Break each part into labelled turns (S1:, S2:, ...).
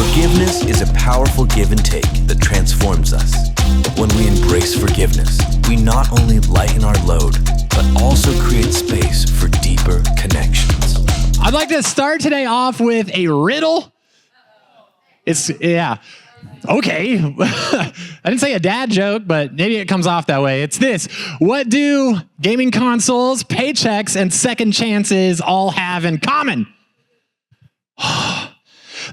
S1: Forgiveness is a powerful give and take that transforms us. When we embrace forgiveness, we not only lighten our load, but also create space for deeper connections.
S2: I'd like to start today off with a riddle. Okay. I didn't say a dad joke, but maybe it comes off that way. It's this. What do gaming consoles, paychecks, and second chances all have in common?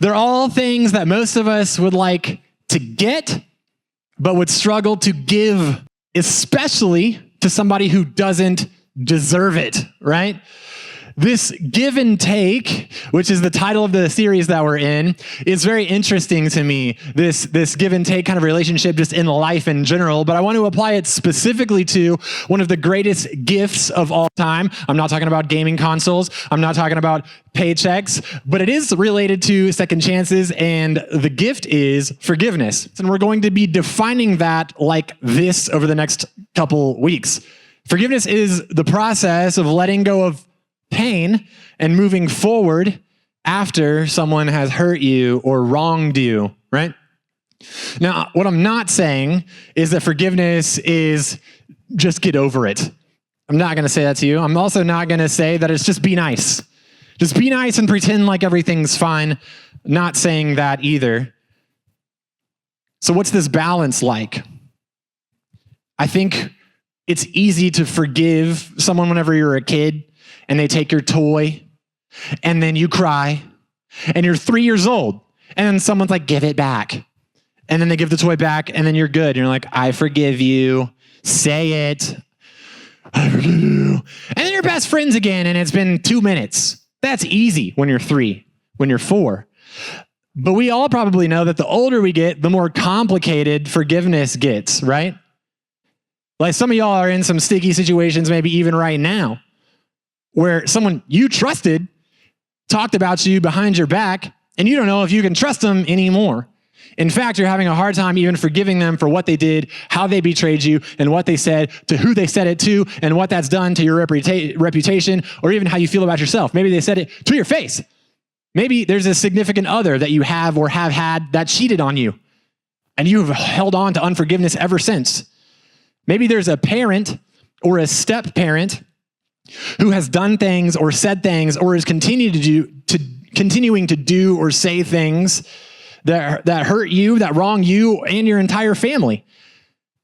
S2: They're all things that most of us would like to get, but would struggle to give, especially to somebody who doesn't deserve it, right? This give and take, which is the title of the series that we're in, is very interesting to me. This give and take kind of relationship just in life in general, but I want to apply it specifically to one of the greatest gifts of all time. I'm not talking about gaming consoles. I'm not talking about paychecks, but it is related to second chances, and the gift is forgiveness. And we're going to be defining that like this over the next couple weeks. Forgiveness is the process of letting go of pain and moving forward after someone has hurt you or wronged you, right? Now, what I'm not saying is that forgiveness is just get over it. I'm not going to say that to you. I'm also not going to say that it's just be nice. Just be nice and pretend like everything's fine. Not saying that either. So what's this balance like? I think it's easy to forgive someone whenever you're a kid and they take your toy, and then you cry, and you're 3 years old, and then someone's like, give it back. And then they give the toy back, and then you're good. And you're like, I forgive you. Say it. I forgive you. And then you're best friends again, and it's been 2 minutes. That's easy when you're 3, when you're 4. But we all probably know that the older we get, the more complicated forgiveness gets, right? Like some of y'all are in some sticky situations, maybe even right now, where someone you trusted talked about you behind your back, and you don't know if you can trust them anymore. In fact, you're having a hard time even forgiving them for what they did, how they betrayed you, and what they said, to who they said it to, and what that's done to your reputation, or even how you feel about yourself. Maybe they said it to your face. Maybe there's a significant other that you have or have had that cheated on you, and you've held on to unforgiveness ever since. Maybe there's a parent or a step-parent who has done things or said things or is continuing to do or say things that hurt you, that wrong you and your entire family.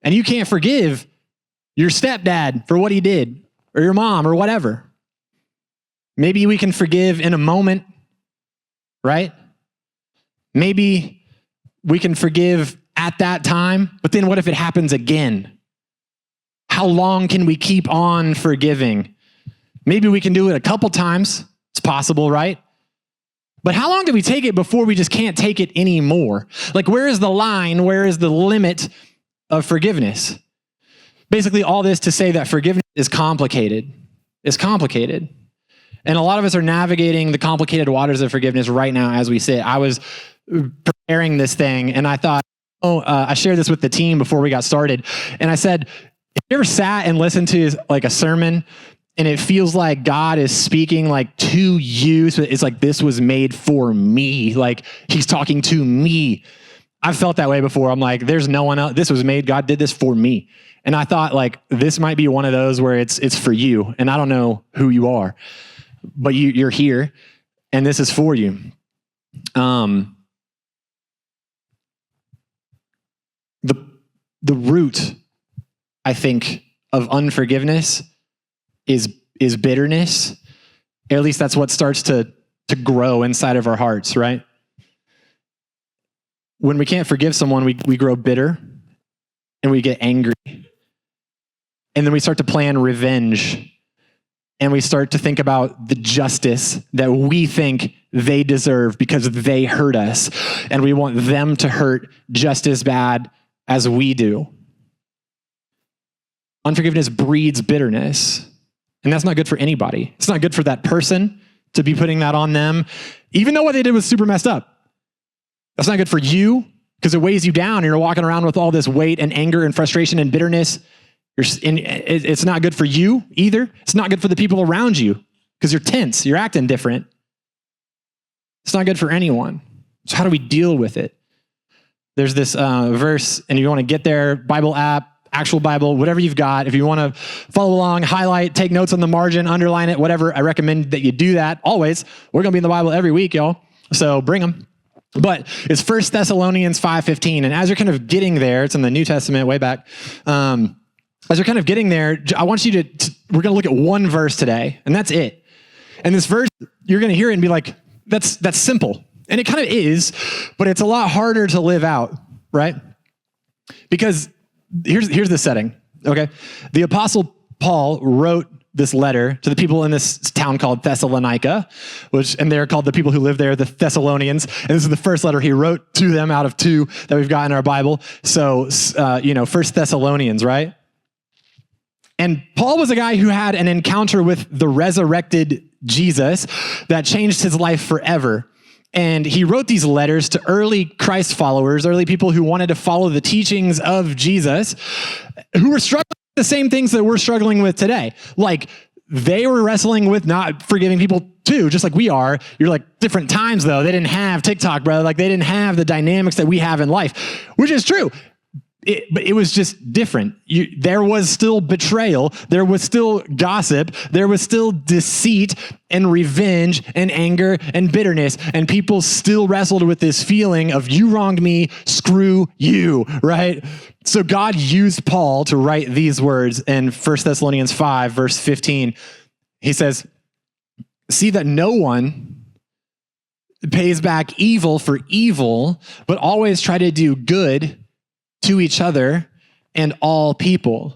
S2: And you can't forgive your stepdad for what he did, or your mom, or whatever. Maybe we can forgive in a moment, right? Maybe we can forgive at that time, but then what if it happens again? How long can we keep on forgiving? Maybe we can do it a couple times. It's possible, right? But how long do we take it before we just can't take it anymore? Like, where is the line? Where is the limit of forgiveness? Basically, all this to say that forgiveness is complicated. It's complicated. And a lot of us are navigating the complicated waters of forgiveness right now as we sit. I was preparing this thing, and I thought, I shared this with the team before we got started. And I said, have you ever sat and listened to like a sermon, and it feels like God is speaking like to you? So it's like, this was made for me. Like he's talking to me. I've felt that way before. I'm like, there's no one else. This was made. God did this for me. And I thought like, this might be one of those where it's for you. And I don't know who you are, but you're here and this is for you. The root, I think, of unforgiveness is bitterness. At least that's what starts to grow inside of our hearts, right? When we can't forgive someone, we grow bitter and we get angry. And then we start to plan revenge. And we start to think about the justice that we think they deserve because they hurt us. And we want them to hurt just as bad as we do. Unforgiveness breeds bitterness. And that's not good for anybody. It's not good for that person to be putting that on them, even though what they did was super messed up. That's not good for you because it weighs you down and you're walking around with all this weight and anger and frustration and bitterness. It's not good for you either. It's not good for the people around you because you're tense. You're acting different. It's not good for anyone. So how do we deal with it? There's this verse, and you want to get there, Bible app, actual Bible, whatever you've got. If you want to follow along, highlight, take notes on the margin, underline it, whatever, I recommend that you do that always. We're going to be in the Bible every week, y'all. So bring them. But it's 1 Thessalonians 5:15. And as you're kind of getting there, it's in the New Testament, way back. As you're kind of getting there, I want you to we're going to look at one verse today, and that's it. And this verse, you're going to hear it and be like, that's simple. And it kind of is, but it's a lot harder to live out, right? Because here's the setting, okay? The Apostle Paul wrote this letter to the people in this town called Thessalonica, and they're called the people who live there, the Thessalonians. And this is the first letter he wrote to them out of 2 that we've got in our Bible. So, 1 Thessalonians, right? And Paul was a guy who had an encounter with the resurrected Jesus that changed his life forever. And he wrote these letters to early Christ followers, early people who wanted to follow the teachings of Jesus, who were struggling with the same things that we're struggling with today. Like, they were wrestling with not forgiving people too, just like we are. You're like, different times though. They didn't have TikTok, brother. Like, they didn't have the dynamics that we have in life, which is true. But it was just different. There was still betrayal. There was still gossip. There was still deceit and revenge and anger and bitterness. And people still wrestled with this feeling of, you wronged me, screw you, right? So God used Paul to write these words in 1 Thessalonians 5, verse 15. He says, see that no one pays back evil for evil, but always try to do good to each other and all people.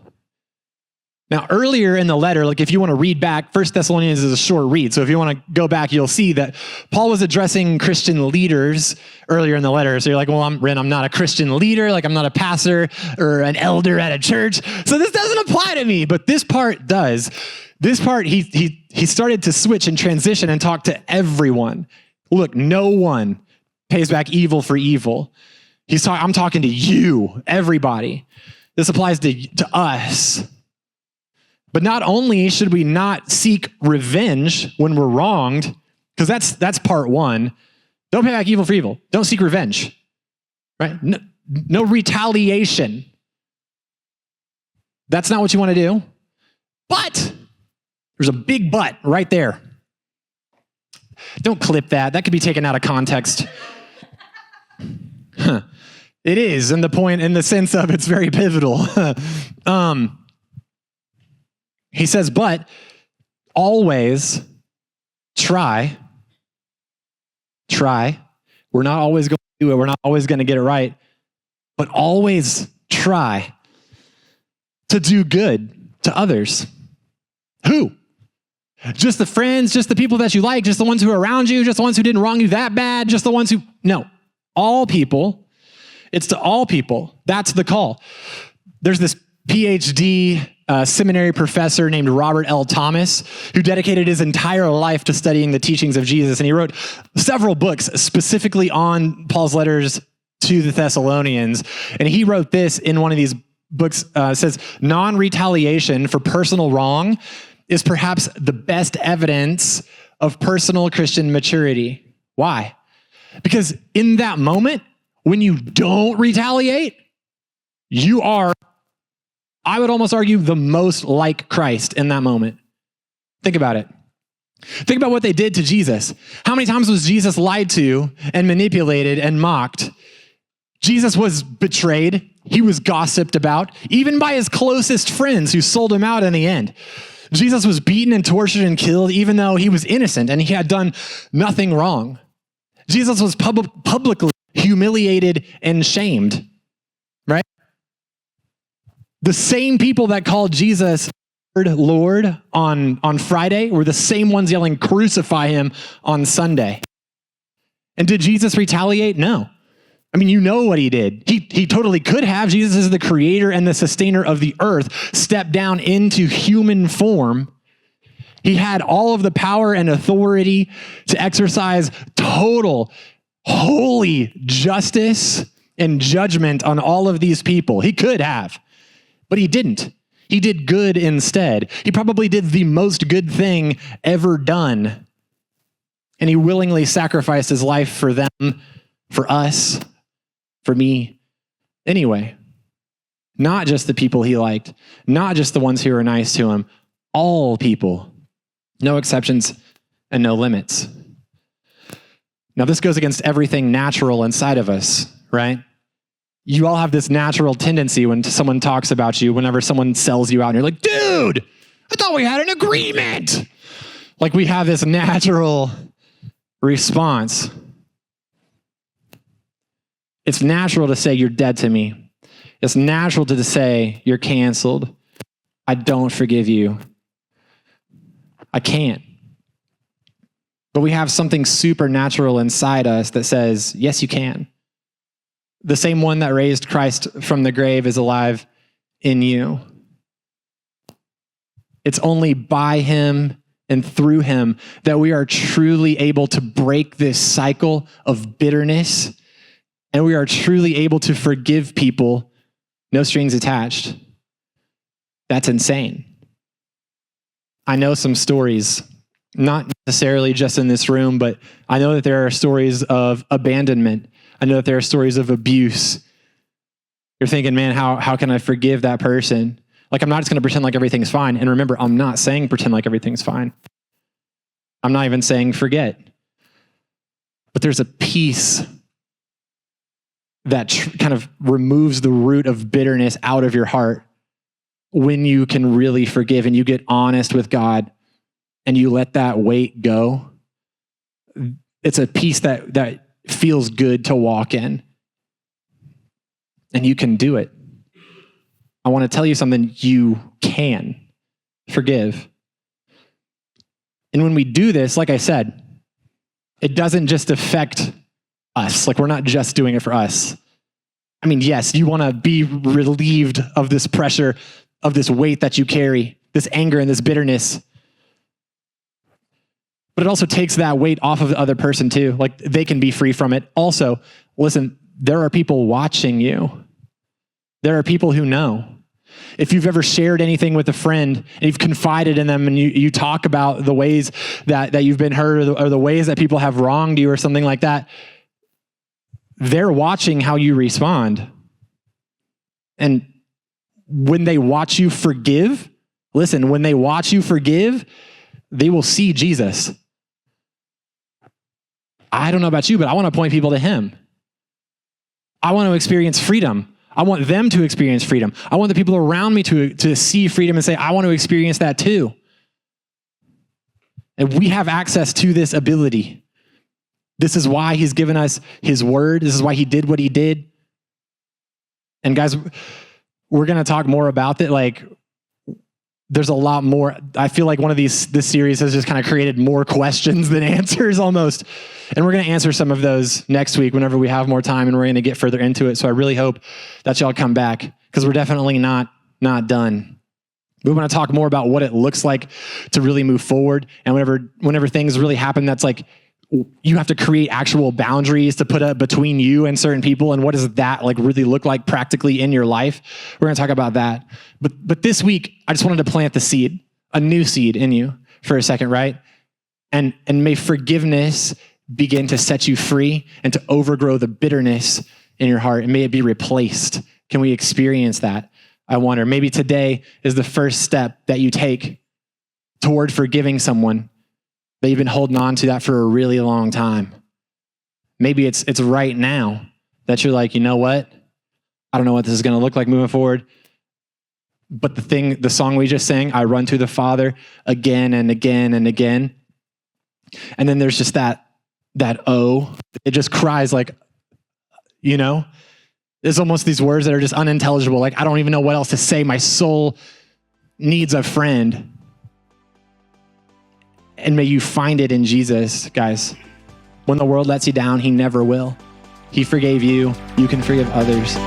S2: Now, earlier in the letter, like if you want to read back, 1 Thessalonians is a short read. So if you want to go back, you'll see that Paul was addressing Christian leaders earlier in the letter. So you're like, well, I'm not a Christian leader. Like, I'm not a pastor or an elder at a church. So this doesn't apply to me, but this part does. This part, he started to switch and transition and talk to everyone. Look, no one pays back evil for evil. I'm talking to you, everybody. This applies to us. But not only should we not seek revenge when we're wronged, because that's part one. Don't pay back evil for evil. Don't seek revenge, right? No retaliation. That's not what you want to do. But there's a big but right there. Don't clip that. That could be taken out of context. It is, in the sense of it's very pivotal. He says, but always try. We're not always going to do it. We're not always going to get it right, but always try to do good to others. Who? Just the friends, just the people that you like, just the ones who are around you, just the ones who didn't wrong you that bad, just the ones who, no, all people. It's to all people. That's the call. There's this PhD seminary professor named Robert L. Thomas who dedicated his entire life to studying the teachings of Jesus. And he wrote several books specifically on Paul's letters to the Thessalonians. And he wrote this in one of these books, says, non-retaliation for personal wrong is perhaps the best evidence of personal Christian maturity. Why? Because in that moment, when you don't retaliate, you are, I would almost argue, the most like Christ in that moment. Think about it. Think about what they did to Jesus. How many times was Jesus lied to and manipulated and mocked? Jesus was betrayed. He was gossiped about, even by his closest friends who sold him out in the end. Jesus was beaten and tortured and killed, even though he was innocent and he had done nothing wrong. Jesus was publicly humiliated and shamed, right? The same people that called Jesus Lord on Friday were the same ones yelling, crucify him on Sunday. And did Jesus retaliate? No. I mean, you know what he did. He totally could have. Jesus is the creator and the sustainer of the earth, stepped down into human form. He had all of the power and authority to exercise total, holy justice and judgment on all of these people. He could have, but he didn't. He did good instead. He probably did the most good thing ever done. And he willingly sacrificed his life for them for us, for me. Anyway, not just the people he liked, not just the ones who were nice to him, all people, no exceptions and no limits. Now, this goes against everything natural inside of us, right? You all have this natural tendency when someone talks about you, whenever someone sells you out and you're like, dude, I thought we had an agreement. Like we have this natural response. It's natural to say you're dead to me. It's natural to say you're canceled. I don't forgive you. I can't. But we have something supernatural inside us that says, yes, you can. The same one that raised Christ from the grave is alive in you. It's only by him and through him that we are truly able to break this cycle of bitterness, and we are truly able to forgive people, no strings attached. That's insane. I know some stories, not necessarily just in this room, but I know that there are stories of abandonment. I know that there are stories of abuse. You're thinking, man, how can I forgive that person? Like, I'm not just going to pretend like everything's fine. And remember, I'm not saying pretend like everything's fine. I'm not even saying forget. But there's a peace that kind of removes the root of bitterness out of your heart when you can really forgive and you get honest with God and you let that weight go. It's a peace that feels good to walk in. And you can do it. I want to tell you something. You can forgive. And when we do this, like I said, it doesn't just affect us. Like, we're not just doing it for us. I mean, yes, you want to be relieved of this pressure, of this weight that you carry, this anger and this bitterness. But it also takes that weight off of the other person too. Like, they can be free from it. Also, listen, there are people watching you. There are people who know. If you've ever shared anything with a friend and you've confided in them and you talk about the ways that you've been hurt or the ways that people have wronged you or something like that, they're watching how you respond. And when they watch you forgive, listen, when they watch you forgive, they will see Jesus. I don't know about you, but I want to point people to him. I want to experience freedom. I want them to experience freedom. I want the people around me to see freedom and say, I want to experience that too. And we have access to this ability. This is why he's given us his word. This is why he did what he did. And guys, we're going to talk more about that. Like, there's a lot more. I feel like this series has just kind of created more questions than answers almost. And we're going to answer some of those next week whenever we have more time and we're going to get further into it. So I really hope that y'all come back, because we're definitely not done. We want to talk more about what it looks like to really move forward. And whenever things really happen, that's like, you have to create actual boundaries to put up between you and certain people. And what does that like really look like practically in your life? We're going to talk about that. But this week, I just wanted to plant the seed, a new seed in you for a second, right? And may forgiveness begin to set you free and to overgrow the bitterness in your heart. And may it be replaced. Can we experience that? I wonder. Maybe today is the first step that you take toward forgiving someone that you've been holding on to that for a really long time. Maybe it's right now that you're like, you know what? I don't know what this is going to look like moving forward. But the song we just sang, I run to the Father again and again and again. And then there's just that oh, it just cries like, you know, there's almost these words that are just unintelligible. Like, I don't even know what else to say. My soul needs a friend. And may you find it in Jesus, guys. When the world lets you down, he never will. He forgave you. You can forgive others.